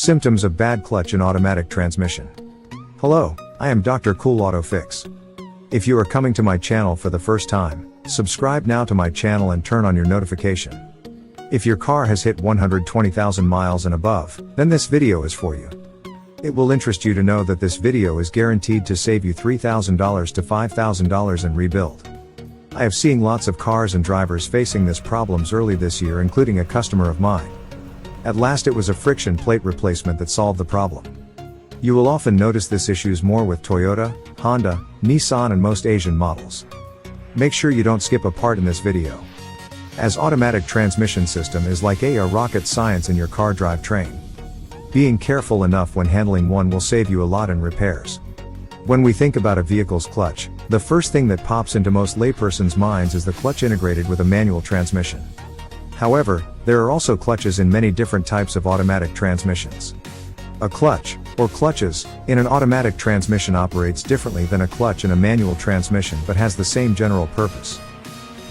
Symptoms of bad clutch in automatic transmission. Hello, I am Dr. Cool Auto Fix. If you are coming to my channel for the first time, subscribe now to my channel and turn on your notification. If your car has hit 120,000 miles and above, then this video is for you. It will interest you to know that this video is guaranteed to save you $3,000 to $5,000 in rebuild. I have seen lots of cars and drivers facing this problems early this year, including a customer of mine. At last it was a friction plate replacement that solved the problem. You will often notice this issues more with Toyota, Honda, Nissan and most Asian models. Make sure you don't skip a part in this video, as automatic transmission system is like a rocket science in your car drivetrain. Being careful enough when handling one will save you a lot in repairs. When we think about a vehicle's clutch, the first thing that pops into most layperson's minds is the clutch integrated with a manual transmission. However, there are also clutches in many different types of automatic transmissions. A clutch, or clutches, in an automatic transmission operates differently than a clutch in a manual transmission but has the same general purpose,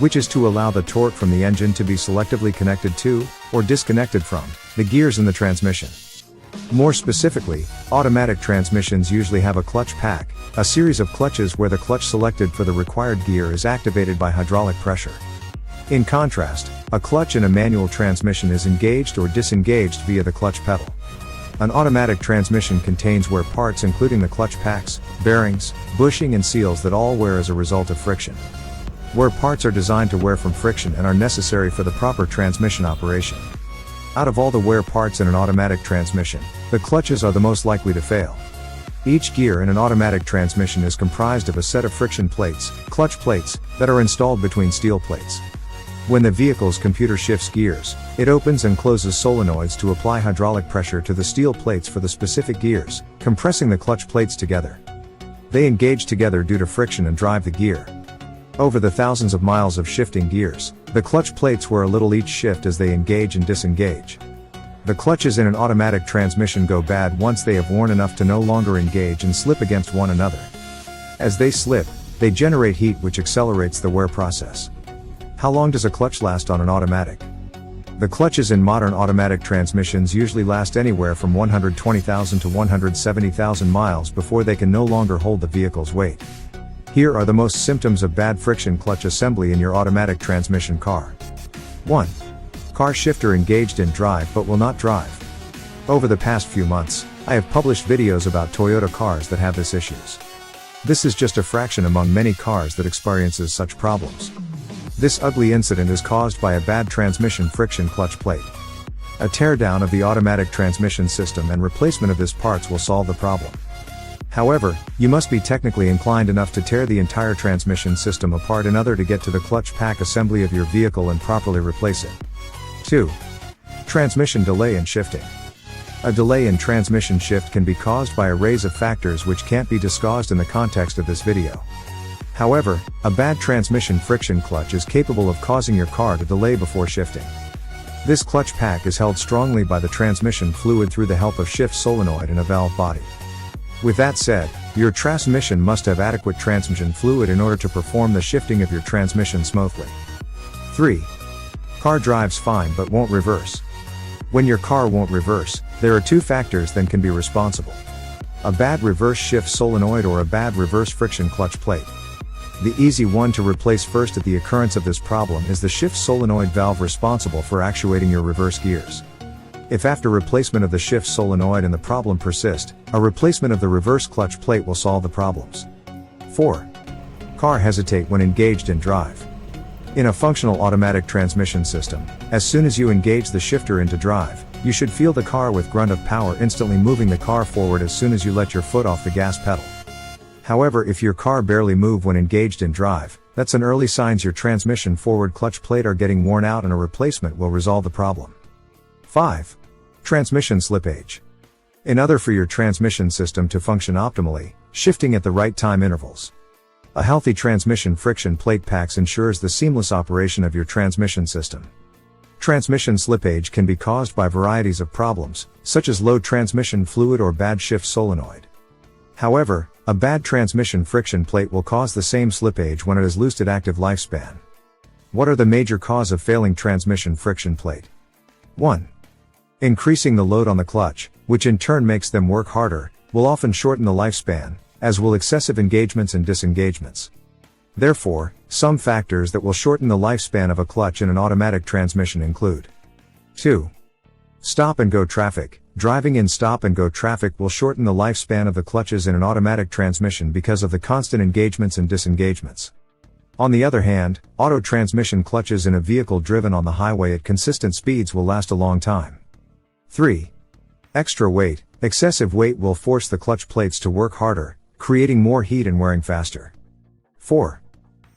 which is to allow the torque from the engine to be selectively connected to, or disconnected from, the gears in the transmission. More specifically, automatic transmissions usually have a clutch pack, a series of clutches where the clutch selected for the required gear is activated by hydraulic pressure. In contrast, a clutch in a manual transmission is engaged or disengaged via the clutch pedal. An automatic transmission contains wear parts including the clutch packs, bearings, bushing and seals that all wear as a result of friction. Wear parts are designed to wear from friction and are necessary for the proper transmission operation. Out of all the wear parts in an automatic transmission, the clutches are the most likely to fail. Each gear in an automatic transmission is comprised of a set of friction plates, clutch plates, that are installed between steel plates. When the vehicle's computer shifts gears, it opens and closes solenoids to apply hydraulic pressure to the steel plates for the specific gears, compressing the clutch plates together. They engage together due to friction and drive the gear. Over the thousands of miles of shifting gears, the clutch plates wear a little each shift as they engage and disengage. The clutches in an automatic transmission go bad once they have worn enough to no longer engage and slip against one another. As they slip, they generate heat which accelerates the wear process. How long does a clutch last on an automatic? The clutches in modern automatic transmissions usually last anywhere from 120,000 to 170,000 miles before they can no longer hold the vehicle's weight. Here are the most symptoms of bad friction clutch assembly in your automatic transmission car. 1. Car shifter engaged in drive but will not drive. Over the past few months, I have published videos about Toyota cars that have this issues. This is just a fraction among many cars that experiences such problems. This ugly incident is caused by a bad transmission friction clutch plate. A teardown of the automatic transmission system and replacement of this parts will solve the problem. However, you must be technically inclined enough to tear the entire transmission system apart in order to get to the clutch pack assembly of your vehicle and properly replace it. 2. Transmission delay and shifting. A delay in transmission shift can be caused by a array of factors which can't be discussed in the context of this video. However, a bad transmission friction clutch is capable of causing your car to delay before shifting. This clutch pack is held strongly by the transmission fluid through the help of shift solenoid and a valve body. With that said, your transmission must have adequate transmission fluid in order to perform the shifting of your transmission smoothly. 3. Car drives fine but won't reverse. When your car won't reverse, there are two factors that can be responsible: a bad reverse shift solenoid or a bad reverse friction clutch plate. The easy one to replace first at the occurrence of this problem is the shift solenoid valve responsible for actuating your reverse gears. If after replacement of the shift solenoid and the problem persists, a replacement of the reverse clutch plate will solve the problems. 4. Car hesitate when engaged in drive. In a functional automatic transmission system, as soon as you engage the shifter into drive, you should feel the car with grunt of power instantly moving the car forward as soon as you let your foot off the gas pedal. However, if your car barely moves when engaged in drive, that's an early signs your transmission forward clutch plate are getting worn out and a replacement will resolve the problem. 5. Transmission slippage. In order for your transmission system to function optimally, shifting at the right time intervals. A healthy transmission friction plate packs ensures the seamless operation of your transmission system. Transmission slippage can be caused by varieties of problems, such as low transmission fluid or bad shift solenoid. However, a bad transmission friction plate will cause the same slippage when it is loosed at active lifespan. What are the major causes of failing transmission friction plate? 1. Increasing the load on the clutch. which in turn makes them work harder, will often shorten the lifespan, as will excessive engagements and disengagements. Therefore, some factors that will shorten the lifespan of a clutch in an automatic transmission include 2. Stop-and-go traffic. Driving in stop-and-go traffic will shorten the lifespan of the clutches in an automatic transmission because of the constant engagements and disengagements. On the other hand, auto transmission clutches in a vehicle driven on the highway at consistent speeds will last a long time. 3. Extra weight. Excessive weight will force the clutch plates to work harder, creating more heat and wearing faster. 4.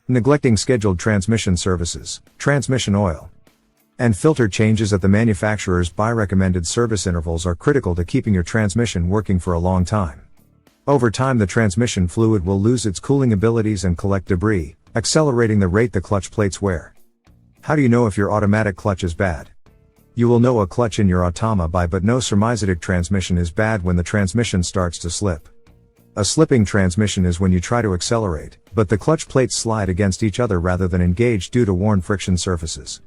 Neglecting scheduled transmission services, transmission oil, and filter changes at the manufacturer's recommended service intervals are critical to keeping your transmission working for a long time. Over time, the transmission fluid will lose its cooling abilities and collect debris, accelerating the rate the clutch plates wear. How do you know if your automatic clutch is bad? You will know a clutch in your Automa but no Surmisetic transmission is bad when the transmission starts to slip. A slipping transmission is when you try to accelerate, but the clutch plates slide against each other rather than engage due to worn friction surfaces.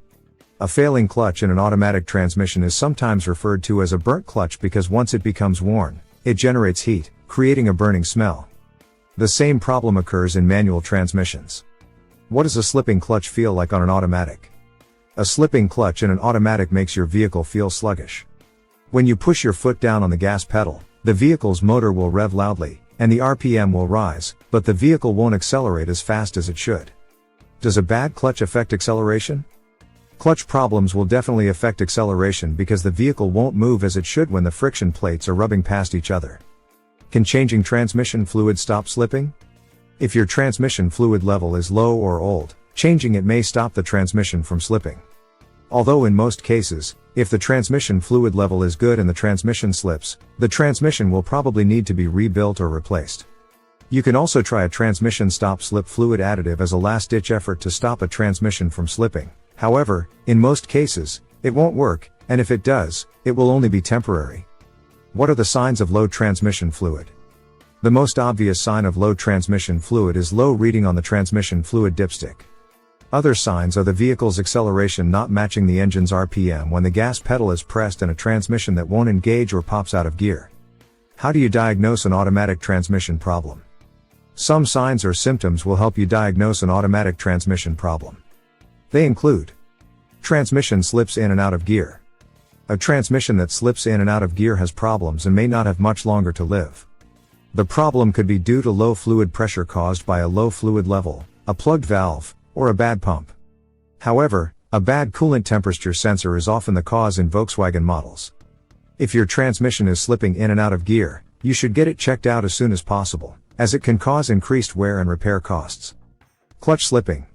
A failing clutch in an automatic transmission is sometimes referred to as a burnt clutch because once it becomes worn, it generates heat, creating a burning smell. The same problem occurs in manual transmissions. What does a slipping clutch feel like on an automatic? A slipping clutch in an automatic makes your vehicle feel sluggish. When you push your foot down on the gas pedal, the vehicle's motor will rev loudly, and the RPM will rise, but the vehicle won't accelerate as fast as it should. Does a bad clutch affect acceleration? Clutch problems will definitely affect acceleration because the vehicle won't move as it should when the friction plates are rubbing past each other. Can changing transmission fluid stop slipping? If your transmission fluid level is low or old, changing it may stop the transmission from slipping. Although in most cases, if the transmission fluid level is good and the transmission slips, the transmission will probably need to be rebuilt or replaced. You can also try a transmission stop-slip fluid additive as a last-ditch effort to stop a transmission from slipping. However, in most cases, it won't work, and if it does, it will only be temporary. What are the signs of low transmission fluid? The most obvious sign of low transmission fluid is low reading on the transmission fluid dipstick. Other signs are the vehicle's acceleration not matching the engine's RPM when the gas pedal is pressed and a transmission that won't engage or pops out of gear. How do you diagnose an automatic transmission problem? Some signs or symptoms will help you diagnose an automatic transmission problem. They include: transmission slips in and out of gear. A transmission that slips in and out of gear has problems and may not have much longer to live. The problem could be due to low fluid pressure caused by a low fluid level, a plugged valve, or a bad pump. However, a bad coolant temperature sensor is often the cause in Volkswagen models. If your transmission is slipping in and out of gear, you should get it checked out as soon as possible, as it can cause increased wear and repair costs. Clutch slipping.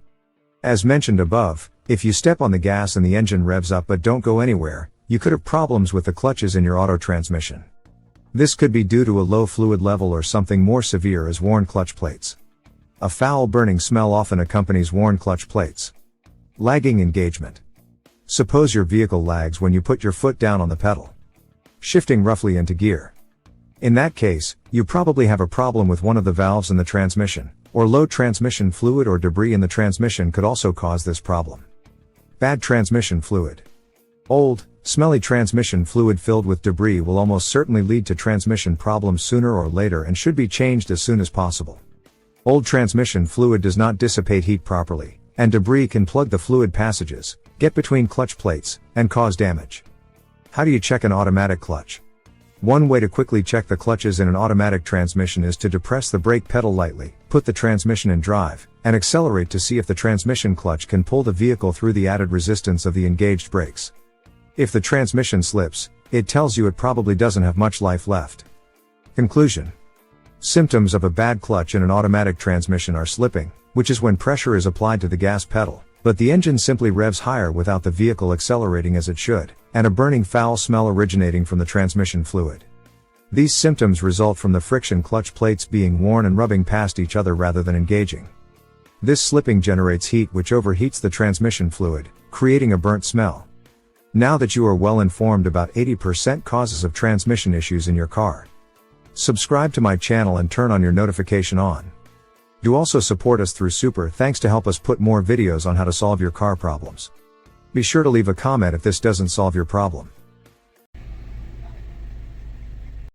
As mentioned above, if you step on the gas and the engine revs up but don't go anywhere, you could have problems with the clutches in your auto transmission. This could be due to a low fluid level or something more severe as worn clutch plates. A foul burning smell often accompanies worn clutch plates. Lagging engagement. Suppose your vehicle lags when you put your foot down on the pedal, shifting roughly into gear. In that case, you probably have a problem with one of the valves in the transmission, or low transmission fluid or debris in the transmission could also cause this problem. Bad transmission fluid. Old, smelly transmission fluid filled with debris will almost certainly lead to transmission problems sooner or later and should be changed as soon as possible. Old transmission fluid does not dissipate heat properly, and debris can plug the fluid passages, get between clutch plates, and cause damage. How do you check an automatic clutch? One way to quickly check the clutches in an automatic transmission is to depress the brake pedal lightly, put the transmission in drive, and accelerate to see if the transmission clutch can pull the vehicle through the added resistance of the engaged brakes. If the transmission slips, it tells you it probably doesn't have much life left. Conclusion. Symptoms of a bad clutch in an automatic transmission are slipping, which is when pressure is applied to the gas pedal, but the engine simply revs higher without the vehicle accelerating as it should, and a burning foul smell originating from the transmission fluid. These symptoms result from the friction clutch plates being worn and rubbing past each other rather than engaging. This slipping generates heat which overheats the transmission fluid, creating a burnt smell. Now that you are well informed about 80% causes of transmission issues in your car, subscribe to my channel and turn on your notification on. Do also support us through Super Thanks to help us put more videos on how to solve your car problems. Be sure to leave a comment if this doesn't solve your problem.